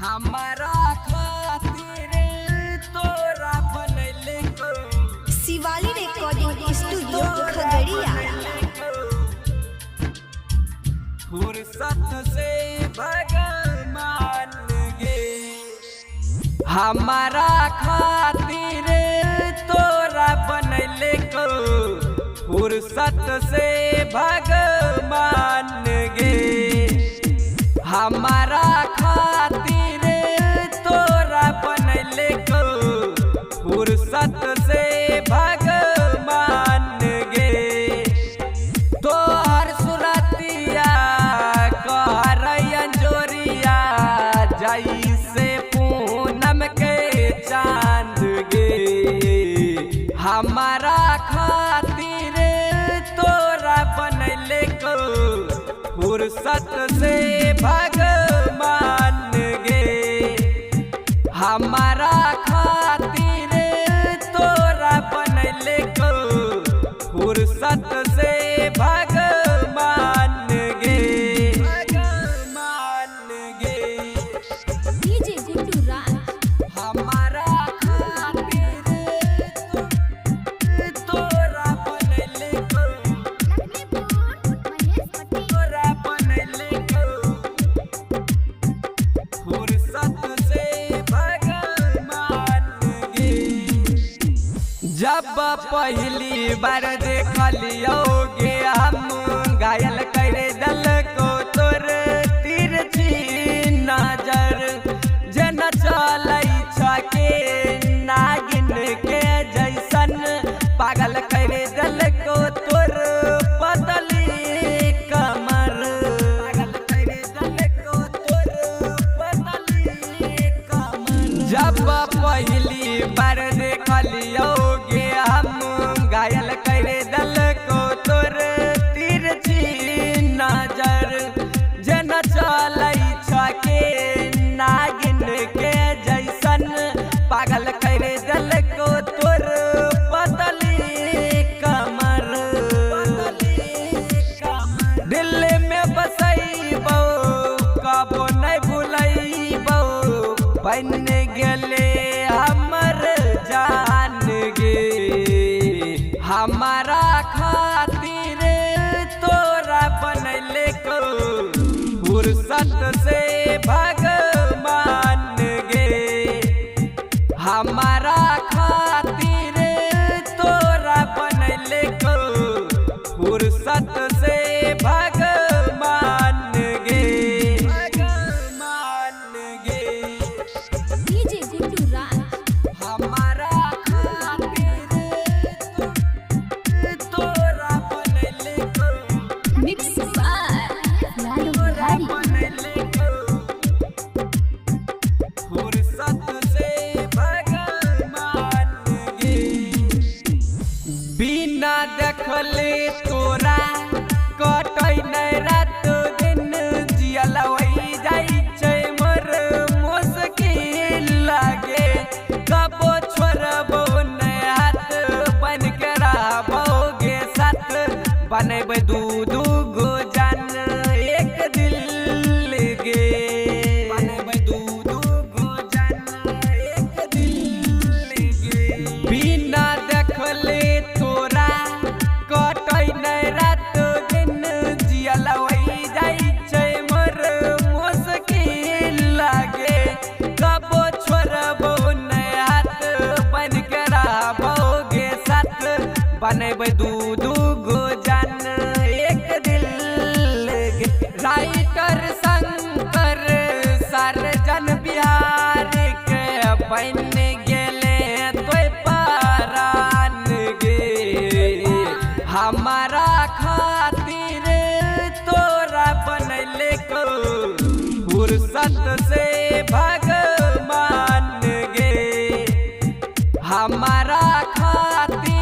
हमारा खातिर तोरा बनैले को शिवाली रिकॉर्डिंग स्टूडियो खगड़िया। फुर्सत से भगवान गे हमारा खातिर तोरा बनैले को फुर्सत से भगवान गे हमारा खातिर तोरा बनैले को फुर्सत से भगवान गे तोहर सुरतिया कहर अंजोरिया जैसे पूनम के चांद गे हमारा खातिर तोरा बनैले को फुर्सत से भगवान गे हमारा खातिर तोरा बनैले को फुर्सत से भगवान गे भगवान गे डीजे गुड्डू राज हमारा खातिर तोरा बनैले को तोरा बनैले को फुर्सत से भगवान गे जब पहली बार देखलियोगे हम घायल करे दल को तोर तिरछी नजर जन चलै छके नागिन के जैसन पागल करे दल को तोर पतली कमर पागल करे दल को तोर पतली कमर जब पहली बार देखलियोगे हम घायल करे दल को तोर तिरछी नजर जन चलै छके नागिन के जैसन पागल करे दल को तोर पतली कमर दिल में बसैबो कबो नहीं भुलैबो बन गेले हमर जान गे हमारा खातिर तोरा बनैले को फुर्सत से भगवान गे हमारा खातिर तोरा बनैले को फुर्सत से भगवान गे भगवान गे डीजे गुड्डू राज हमारा खातिर तोरा बनैले को मिक्स बाय लालू तोरा बिहारी बनैले को फुर्सत से भगवान गे बिना देखले तोरा कटै नै रात दिन जियल होइ जाइ छै मोर मुश्किल लागे कबो छोड़बो नै हाथ बन के रहबोगे साथ बनेबै दू दू गो जान एक दिल गे बनेबै दू दू गो जान एक दिल गे बिना देखले तोरा कटै नै रात दिन जियल होइ जाइ छै मोर मुश्किल लागे कबो छोड़बो नै हाथ बन के रहबोगे साथ बनेबै दू दू गो जान एक दिल गे राइटर शंकर सरजन बिहार के बन गेले तोय परान गे हमारा खातिर तोरा बनैले को फुर्सत से भगवान गे हमारा खातिर